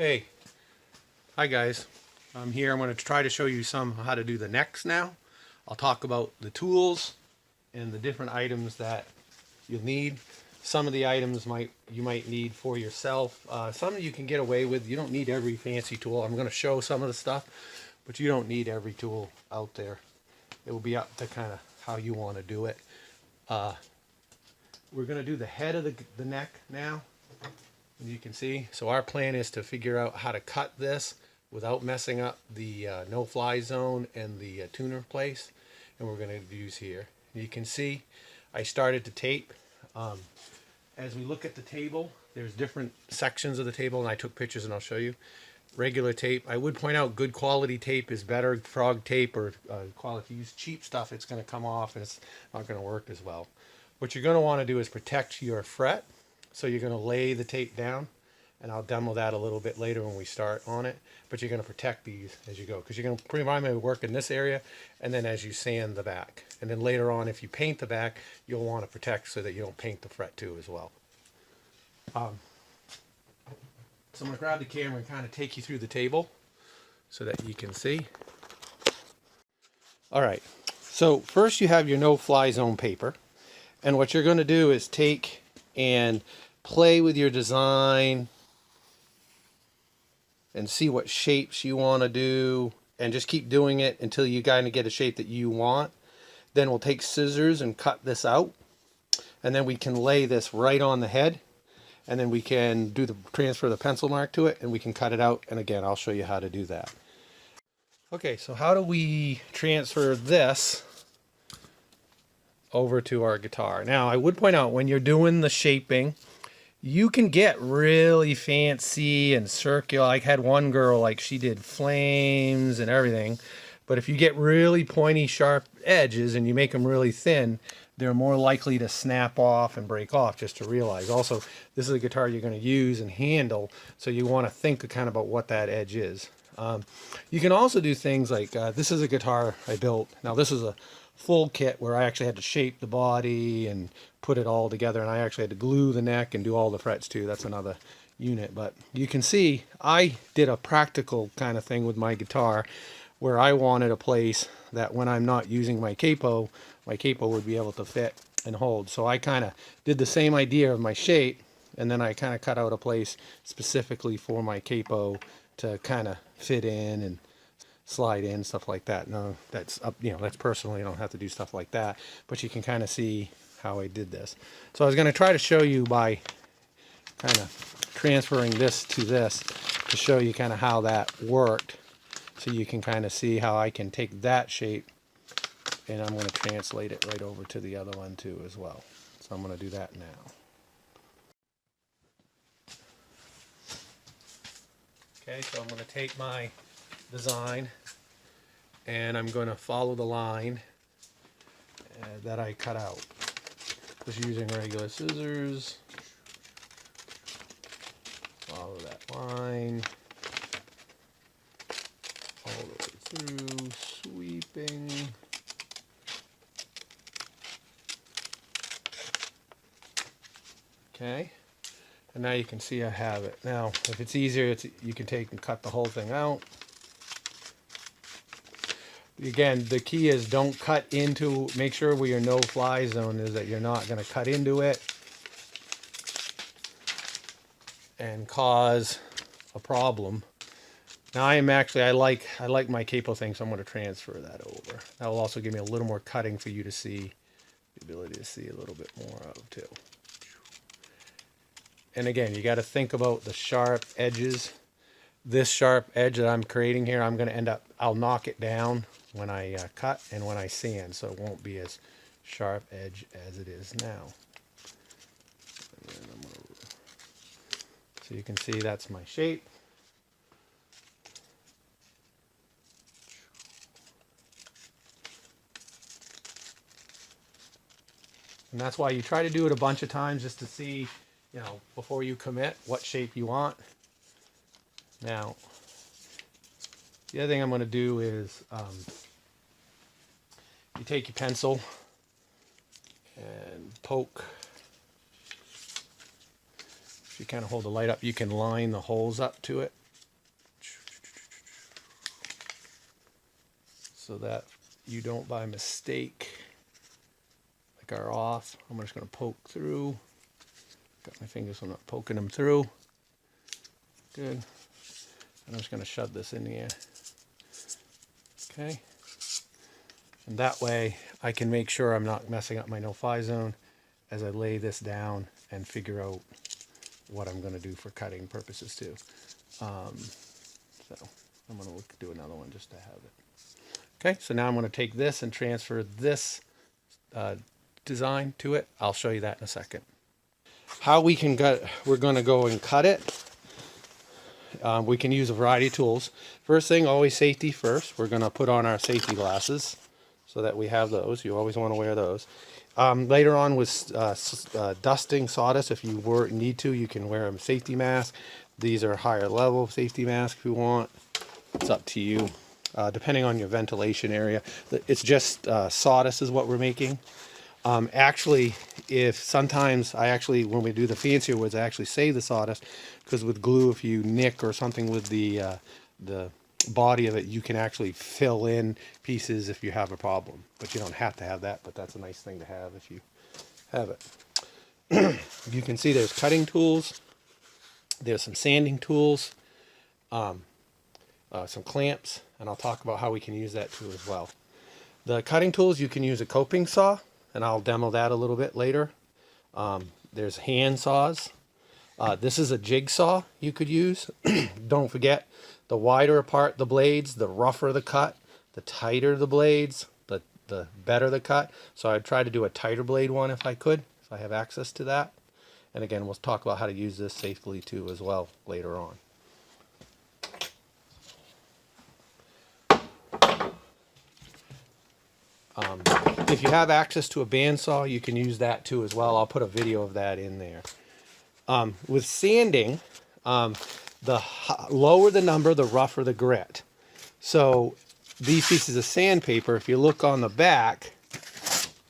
Hey, hi guys. I'm here. I'm going to try to show you how to do the necks now. I'll talk about the tools and the different items that you'll need. Some of the items you might need for yourself. Some you can get away with. You don't need every fancy tool. I'm going to show some of the stuff, but you don't need every tool out there. It will be up to kind of how you want to do it. We're going to do the head of the neck now. You can see, so our plan is to figure out how to cut this without messing up the no-fly zone and the tuner place, and we're going to use here. You can see I started to tape. As we look at the table, there's different sections of the table, and I took pictures and I'll show you. Regular tape. I would point out good quality tape is better. Frog tape or quality. If you use cheap stuff, it's going to come off and it's not going to work as well. What you're going to want to do is protect your fret. So you're going to lay the tape down, and I'll demo that a little bit later when we start on it. But you're going to protect these as you go, because you're going to primarily work in this area, and then as you sand the back. And then later on, if you paint the back, you'll want to protect so that you don't paint the fret too as well. So I'm going to grab the camera and kind of take you through the table so that you can see. All right, so first you have your no-fly zone paper. And what you're going to do is take and play with your design and see what shapes you want to do, and just keep doing it until you kind of get a shape that you want. Then we'll take scissors and cut this out, and then we can lay this right on the head, and then we can transfer the pencil mark to it, and we can cut it out. And again, I'll show you how to do that. Okay, so how do we transfer this over to our guitar? Now, I would point out, when you're doing the shaping, you can get really fancy and circular. I had one girl, like, she did flames and everything. But if you get really pointy, sharp edges and you make them really thin, they're more likely to snap off and break off, just to realize. Also, this is a guitar you're going to use and handle, so you want to think kind of about what that edge is. You can also do things like, this is a guitar I built. Now, this is a full kit where I actually had to shape the body and put it all together, and I actually had to glue the neck and do all the frets too. That's another unit. But you can see I did a practical kind of thing with my guitar, where I wanted a place that when I'm not using my capo would be able to fit and hold. So I kind of did the same idea of my shape, and then I kind of cut out a place specifically for my capo to kind of fit in and slide in, stuff like that. No, that's up, that's personal. You don't have to do stuff like that, but you can kind of see how I did this. So I was going to try to show you by kind of transferring this to show you kind of how that worked, so you can kind of see how I can take that shape and I'm going to translate it right over to the other one too as well. So I'm going to do that now. Okay, so I'm going to take my design and I'm going to follow the line that I cut out, just using regular scissors. Follow that line all the way through, sweeping. Okay, and now you can see I have it. Now, if it's easier, you can take and cut the whole thing out. Again, the key is don't cut into, make sure where your no-fly zone is that you're not going to cut into it and cause a problem. Now I like my capo thing, so I'm going to transfer that over. That will also give me a little more cutting for you to see, the ability to see a little bit more of too. And again, you got to think about the sharp edges. This sharp edge that I'm creating here, I'll knock it down when I cut and when I sand, so it won't be as sharp edge as it is now. So you can see that's my shape. And that's why you try to do it a bunch of times, just to see, before you commit, what shape you want. Now, the other thing I'm going to do is, you take your pencil and poke. If you kind of hold the light up, you can line the holes up to it. so that you don't by mistake like are off. I'm just going to poke through. Got my fingers, so I'm not poking them through. Good. I'm just going to shove this in here. Okay. And that way I can make sure I'm not messing up my no-fly zone as I lay this down and figure out what I'm going to do for cutting purposes too. So I'm going to do another one just to have it. Okay, so now I'm going to take this and transfer this design to it. I'll show you that in a second. How we can cut, we're going to go and cut it. We can use a variety of tools. First thing, always safety first. We're going to put on our safety glasses so that we have those. You always want to wear those. Later on with dusting sawdust, if you need to, you can wear a safety mask. These are higher level safety masks if you want. It's up to you, depending on your ventilation area. It's just sawdust is what we're making. Actually, if sometimes when we do the fancier woods, I actually save the sawdust, because with glue, if you nick or something with the body of it, you can actually fill in pieces if you have a problem. But you don't have to have that, but that's a nice thing to have if you have it. You can see there's cutting tools, there's some sanding tools, some clamps, and I'll talk about how we can use that too as well. The cutting tools, you can use a coping saw, and I'll demo that a little bit later. There's hand saws. This is a jigsaw you could use. Don't forget, the wider apart the blades, the rougher the cut, the tighter the blades, the better the cut. So I'd try to do a tighter blade one if I could, if I have access to that. And again, we'll talk about how to use this safely too as well later on. If you have access to a bandsaw, you can use that too as well. I'll put a video of that in there. With sanding, the lower the number, the rougher the grit. So these pieces of sandpaper, if you look on the back,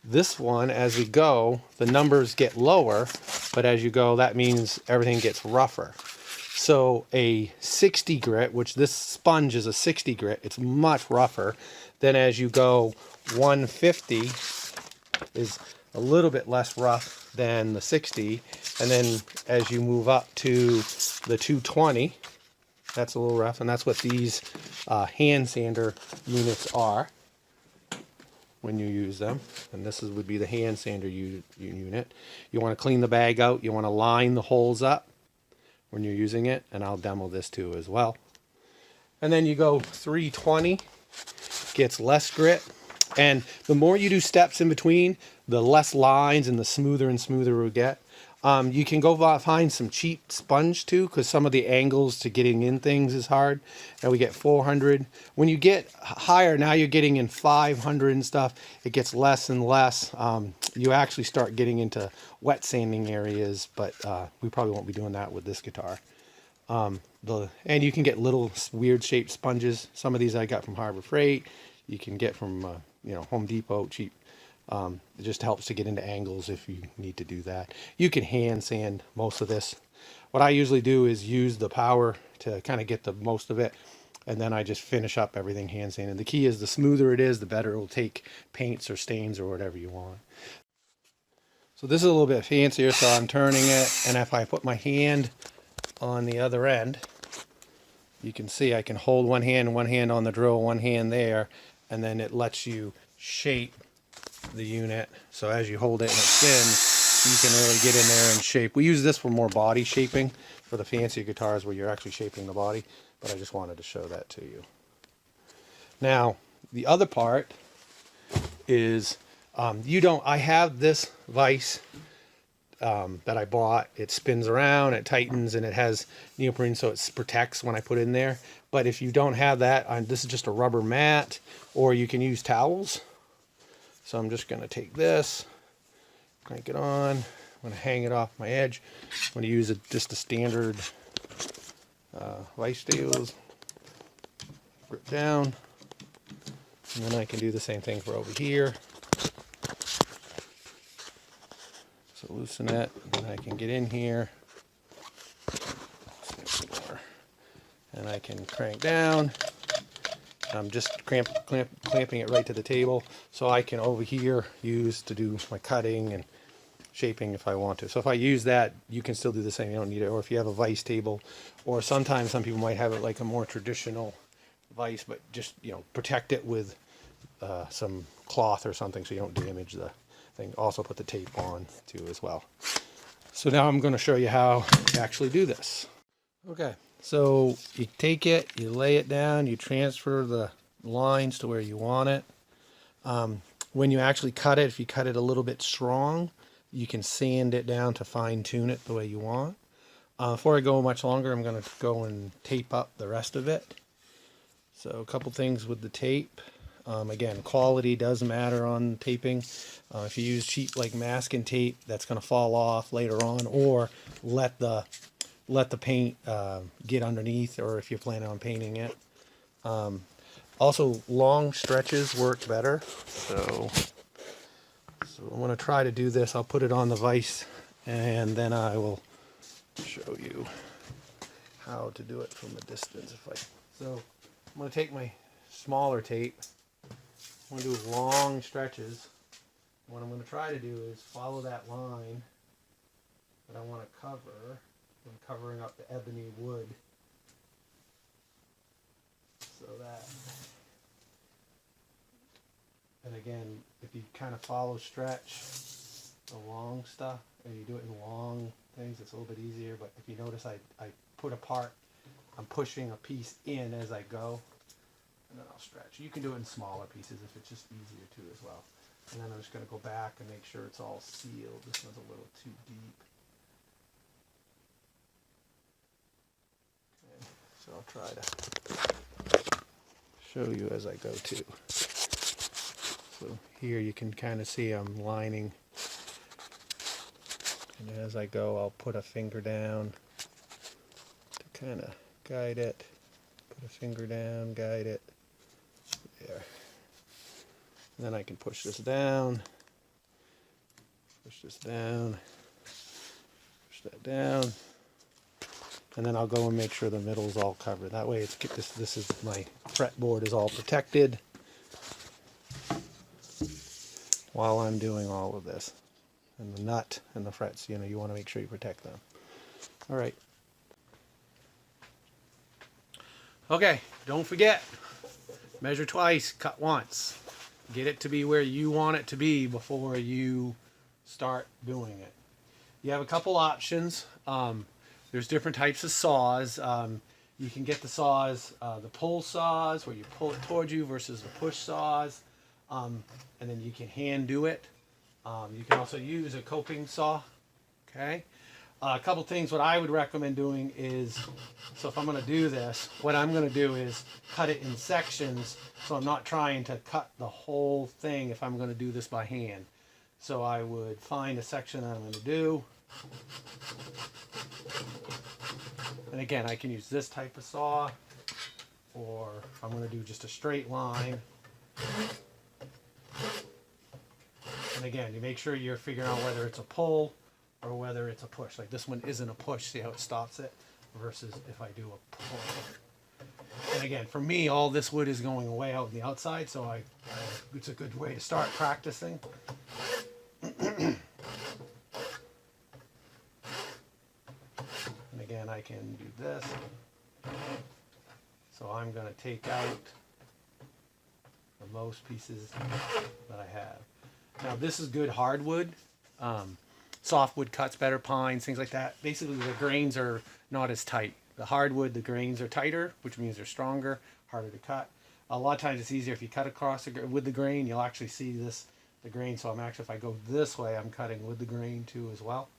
this one, as we go, the numbers get lower, but as you go, that means everything gets rougher. So a 60 grit, which this sponge is a 60 grit, it's much rougher. Then as you go, 150 is a little bit less rough than the 60. And then as you move up to the 220, that's a little rough. And that's what these hand sander units are when you use them. And this would be the hand sander unit. You want to clean the bag out. You want to line the holes up when you're using it. And I'll demo this too as well. And then you go 320, gets less grit. And the more you do steps in between, the less lines and the smoother and smoother it will get. You can go find some cheap sponge too, because some of the angles to getting in things is hard. And we get 400. When you get higher, now you're getting in 500 and stuff. It gets less and less. You actually start getting into wet sanding areas, but we probably won't be doing that with this guitar. And you can get little weird shaped sponges. Some of these I got from Harbor Freight. You can get from Home Depot, cheap. It just helps to get into angles if you need to do that. You can hand sand most of this. What I usually do is use the power to kind of get the most of it, and then I just finish up everything hand sanded. The key is the smoother it is, the better it will take paints or stains or whatever you want. So this is a little bit fancier, so I'm turning it, and if I put my hand on the other end, you can see I can hold one hand on the drill, one hand there, and then it lets you shape the unit. So as you hold it and it spins, you can really get in there and shape. We use this for more body shaping for the fancier guitars where you're actually shaping the body, but I just wanted to show that to you. Now, the other part is I have this vise that I bought. It spins around, it tightens, and it has neoprene so it protects when I put it in there. But if you don't have that, this is just a rubber mat, or you can use towels. So I'm just going to take this, crank it on. I'm going to hang it off my edge. I'm going to use just a standard vice tails. Grip down. And then I can do the same thing for over here. So loosen it, and I can get in here. And I can crank down, I'm just clamping it right to the table, so I can over here use to do my cutting and shaping if I want to. So if I use that, you can still do the same. You don't need it. Or if you have a vise table, or sometimes some people might have it like a more traditional vise, but just, you know, protect it with some cloth or something so you don't damage the thing. Also put the tape on too as well. So now I'm going to show you how to actually do this. Okay, so you take it, you lay it down, you transfer the lines to where you want it. When you actually cut it, if you cut it a little bit strong, you can sand it down to fine tune it the way you want. Before I go much longer, I'm going to go and tape up the rest of it. So a couple things with the tape. Again, quality does matter on taping. If you use cheap like masking tape, that's going to fall off later on, or let the paint get underneath, or if you're planning on painting it. Also, long stretches work better. So I'm going to try to do this. I'll put it on the vise, and then I will show you how to do it from a distance. So I'm going to take my smaller tape. I'm going to do long stretches. What I'm going to try to do is follow that line that I want to cover. I'm covering up the ebony wood so that, and again, if you kind of follow stretch the long stuff, and you do it in long things, it's a little bit easier. But if you notice, I put a part, I'm pushing a piece in as I go, and then I'll stretch. You can do it in smaller pieces if it's just easier too as well. And then I'm just going to go back and make sure it's all sealed. This one's a little too deep. Okay, so I'll try to show you as I go too. So here you can kind of see I'm lining. And as I go, I'll put a finger down to kind of guide it. Put a finger down, guide it. There. And then I can push this down, push this down, push that down, and then I'll go and make sure the middle is all covered. That way, this is my fretboard is all protected while I'm doing all of this. And the nut and the frets, you know, you want to make sure you protect them. All right. Okay, don't forget. Measure twice, cut once. Get it to be where you want it to be before you start doing it. You have a couple options. There's different types of saws. You can get the saws, the pull saws, where you pull it towards you, versus the push saws. And then you can hand do it. You can also use a coping saw. Okay. A couple things what I would recommend doing is, so if I'm going to do this, what I'm going to do is cut it in sections, so I'm not trying to cut the whole thing if I'm going to do this by hand. So I would find a section that I'm going to do. And again, I can use this type of saw, or if I'm going to do just a straight line. And again, you make sure you're figuring out whether it's a pull or whether it's a push. Like this one isn't a push, see how it stops it, versus if I do a pull. And again, for me, all this wood is going away out on the outside, so it's a good way to start practicing. And again, I can do this. So I'm going to take out the most pieces that I have. Now this is good hardwood. Softwood cuts better, pines, things like that. Basically the grains are not as tight. The hardwood, the grains are tighter, which means they're stronger, harder to cut. A lot of times it's easier if you cut across with the grain, you'll actually see the grain. So I'm actually, if I go this way, I'm cutting with the grain too as well.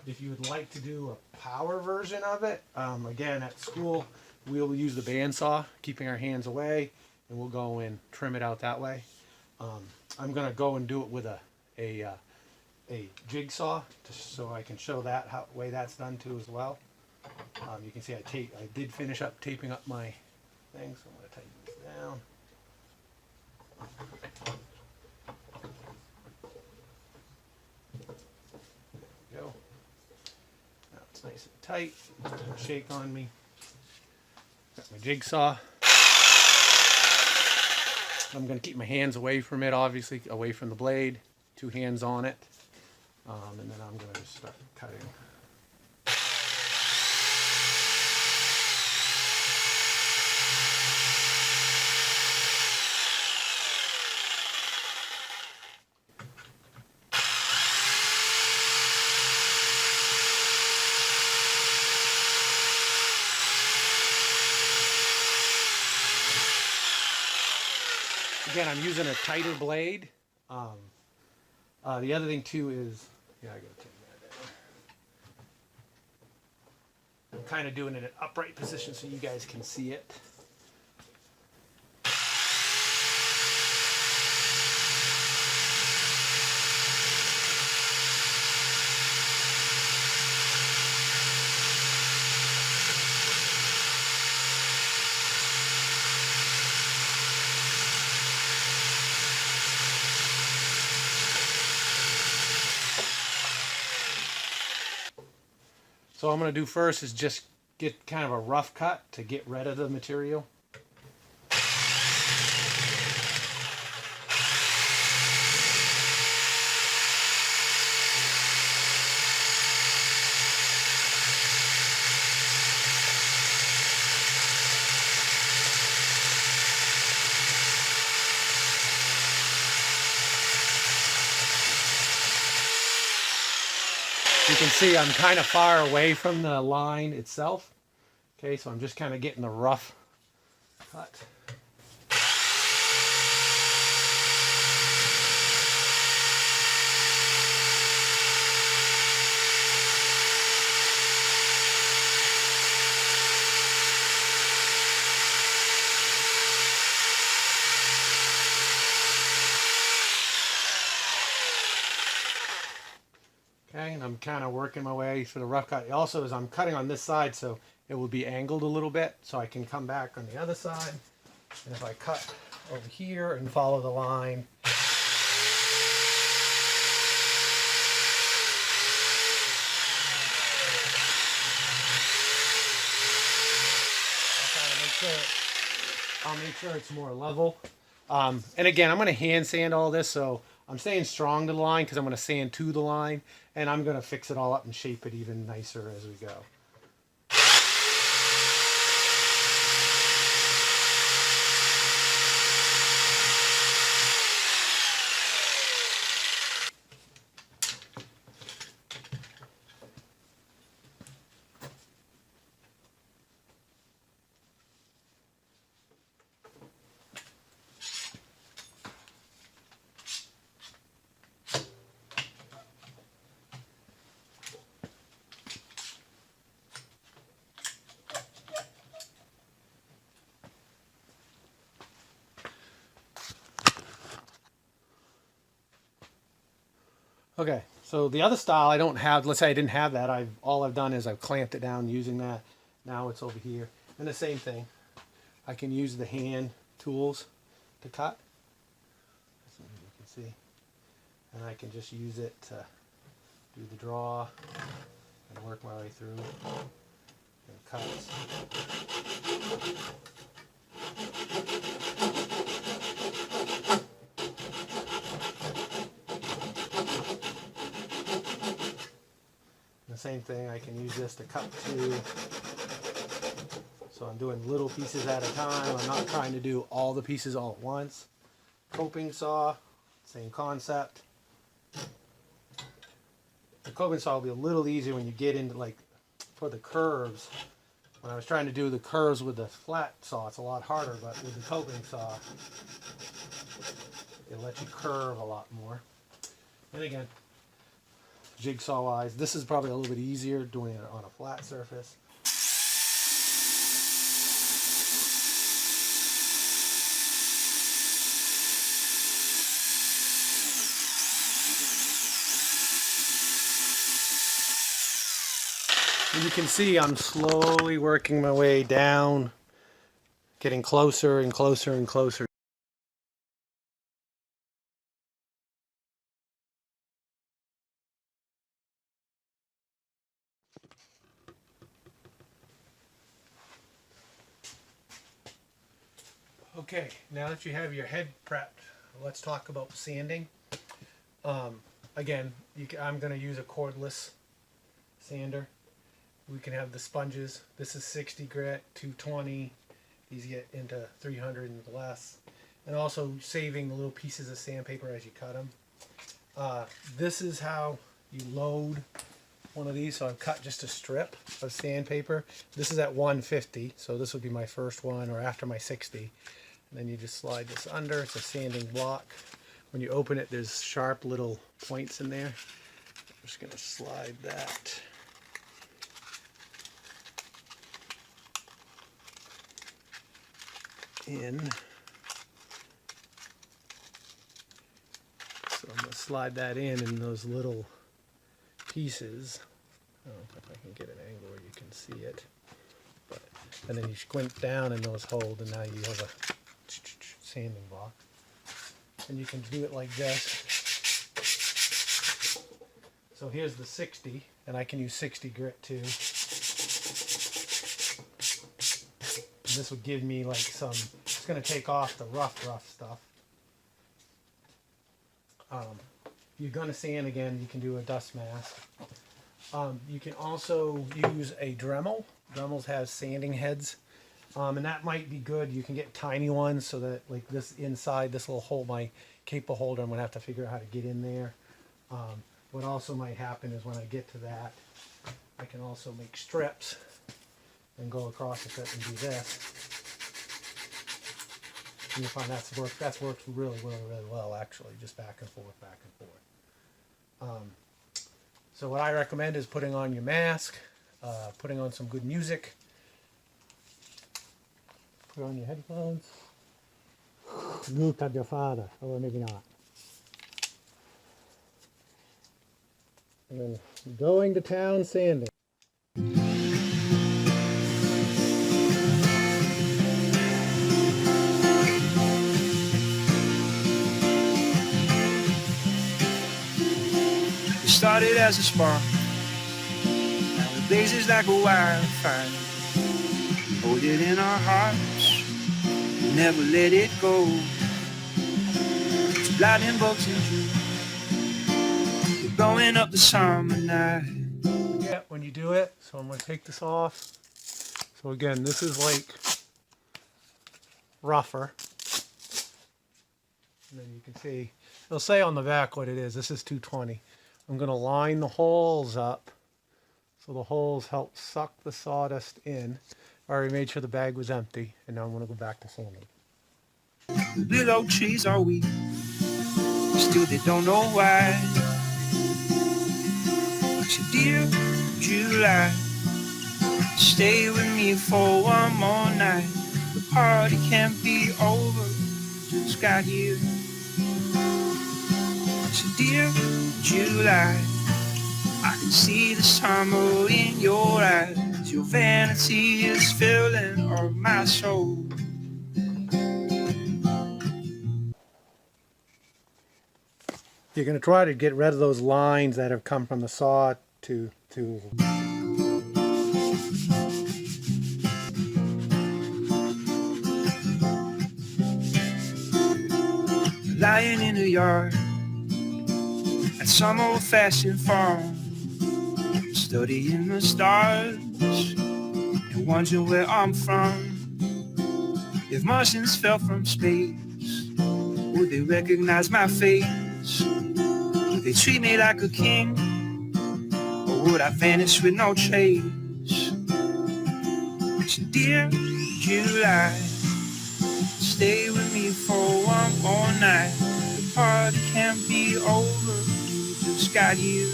If you would like to do a power version of it, again, at school, we'll use the bandsaw, keeping our hands away, and we'll go and trim it out that way. I'm going to go and do it with a jigsaw, so I can show that way that's done too as well. You can see I did finish up taping up my thing, so I'm going to tighten this down. There we go. Now it's nice and tight. Don't shake on me. Got my jigsaw. I'm going to keep my hands away from it, obviously, away from the blade. 2 hands on it. And then I'm going to just start cutting. Again, I'm using a tighter blade. The other thing too is, yeah, I gotta take that down. I'm kind of doing it in an upright position so you guys can see it. So what I'm going to do first is just get kind of a rough cut to get rid of the material. You can see I'm kind of far away from the line itself. Okay, so I'm just kind of getting the rough cut. Okay, and I'm kind of working my way through the rough cut. Also, as I'm cutting on this side, so it will be angled a little bit, so I can come back on the other side. And if I cut over here and follow the line, I'll make sure it's more level. And again, I'm going to hand sand all this, so I'm staying strong to the line because I'm going to sand to the line, and I'm going to fix it all up and shape it even nicer as we go. Okay, so the other style I don't have, let's say I didn't have that, all I've done is I've clamped it down using that. Now it's over here. And the same thing. I can use the hand tools to cut. As you can see. And I can just use it to do the draw and work my way through and cuts. The same thing, I can use this to cut too. So I'm doing little pieces at a time. I'm not trying to do all the pieces all at once. Coping saw, same concept. The coping saw will be a little easier when you get into, like, for the curves. When I was trying to do the curves with the flat saw, it's a lot harder, but with the coping saw, it lets you curve a lot more. And again, jigsaw wise, this is probably a little bit easier doing it on a flat surface. And you can see I'm slowly working my way down, getting closer and closer and closer. Okay, now that you have your head prepped, let's talk about sanding. Again, I'm going to use a cordless sander. We can have the sponges. This is 60 grit, 220. These get into 300 and less. And also saving the little pieces of sandpaper as you cut them. This is how you load one of these. So I've cut just a strip of sandpaper. This is at 150, so this would be my first one, or after my 60. And then you just slide this under. It's a sanding block. When you open it, there's sharp little points in there. I'm just going to slide that in. So I'm going to slide that in those little pieces. Oh, if I can get an angle where you can see it. And then you squint down and those hold, and now you have a sanding block. And you can do it like this. So here's the 60, and I can use 60 grit too. And this would give me like some, it's going to take off the rough stuff. If you're going to sand again, you can do a dust mask. You can also use a Dremel. Dremels have sanding heads, and that might be good. You can get tiny ones so that, like this inside, this will hold my cable holder. I'm going to have to figure out how to get in there. What also might happen is when I get to that, I can also make strips and go across it and do this. And you find that's worked really well, actually, just back and forth. So what I recommend is putting on your mask, putting on some good music, put on your headphones. Look at your father, or maybe not. And then going to town sanding. It started as a spark, now it blazes like a wildfire. Hold it in our hearts, never let it go. It's lightning bolts in June, we're blowing up the summer night. Yeah, when you do it, so I'm going to take this off. So again, this is like rougher. And then you can see, it'll say on the back what it is. This is 220. I'm going to line the holes up so the holes help suck the sawdust in. I already made sure the bag was empty, and now I'm going to go back to sanding. The willow trees are weak, still they don't know why. So dear July, stay with me for one more night. The party can't be over, just got here. So dear July, I can see the summer in your eyes. Your vanity is filling up my soul. You're going to try to get rid of those lines that have come from the saw to Lying in the yard at some old-fashioned farm, studying the stars and wondering where I'm from. If Martians fell from space, would they recognize my face? Would they treat me like a king, or would I vanish with no trace? So dear July, stay with me for one more night. The party can't be over, we just got here.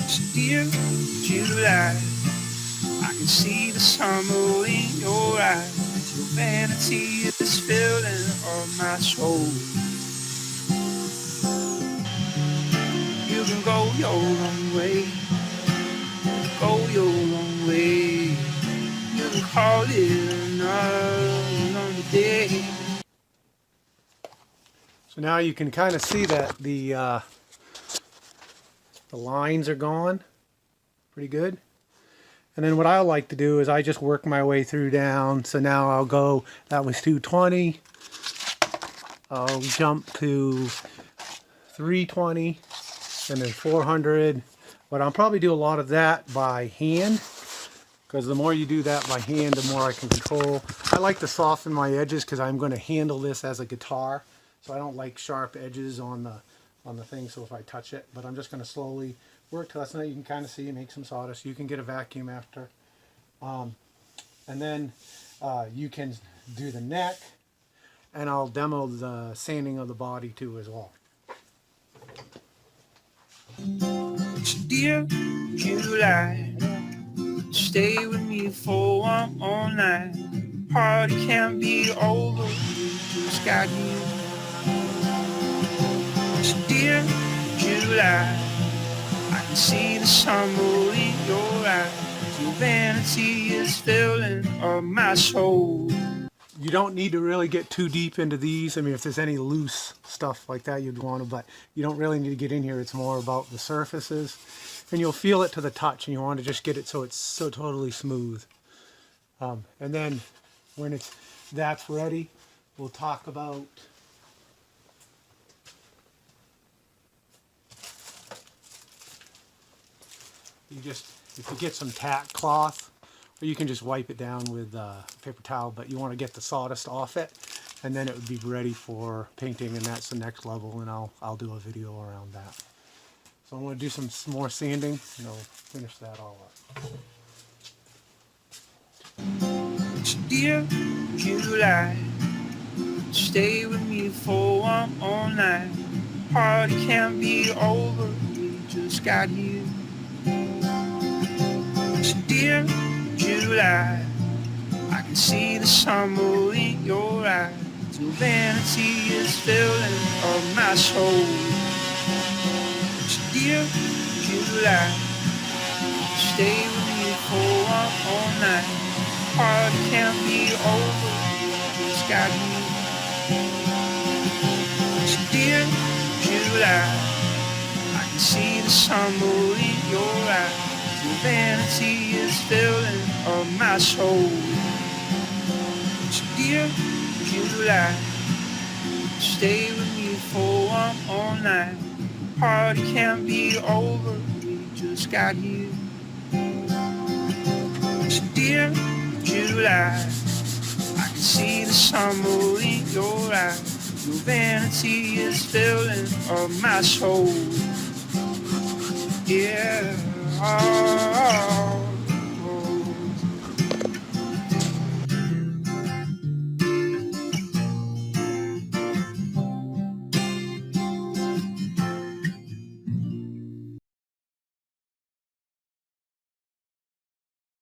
So dear July, I can see the summer in your eyes. Your vanity is filling up my soul. You can go your own way, go your own way. You can call it another day. So now you can kind of see that the lines are gone pretty good. And then what I like to do is I just work my way through down. So now I'll go, that was 220. I'll jump to 320 and then 400. But I'll probably do a lot of that by hand, because the more you do that by hand, the more I can control. I like to soften my edges because I'm going to handle this as a guitar. So I don't like sharp edges on the thing, so if I touch it. But I'm just going to slowly work till that's now you can kind of see, make some sawdust. You can get a vacuum after. And then you can do the neck, and I'll demo the sanding of the body too as well. Dear July, stay with me for one more night. Party can't be over, just got you. Dear July, I can see the summer in your eyes. Your vanity is filling up my soul. You don't need to really get too deep into these. I mean, if there's any loose stuff like that you'd want to, but you don't really need to get in here. It's more about the surfaces, and you'll feel it to the touch, and you want to just get it so it's so totally smooth. And then when that's ready, we'll talk about if you get some tack cloth, or you can just wipe it down with a paper towel, but you want to get the sawdust off it, and then it would be ready for painting, and that's the next level, and I'll do a video around that. So I'm going to do some more sanding, and I'll finish that all up. Dear July, stay with me for one more night. Party can't be over, we just got you. Dear July, I can see the summer in your eyes. Your vanity is filling up my soul. Dear July, stay with me for one more night. Party can't be over, just got you. Dear July, I can see the summer in your eyes. Your vanity is filling up my soul. Dear July, stay with me for one more night. Party can't be over, we just got you. Dear July, I can see the summer in your eyes. Your vanity is filling up my soul. Yeah.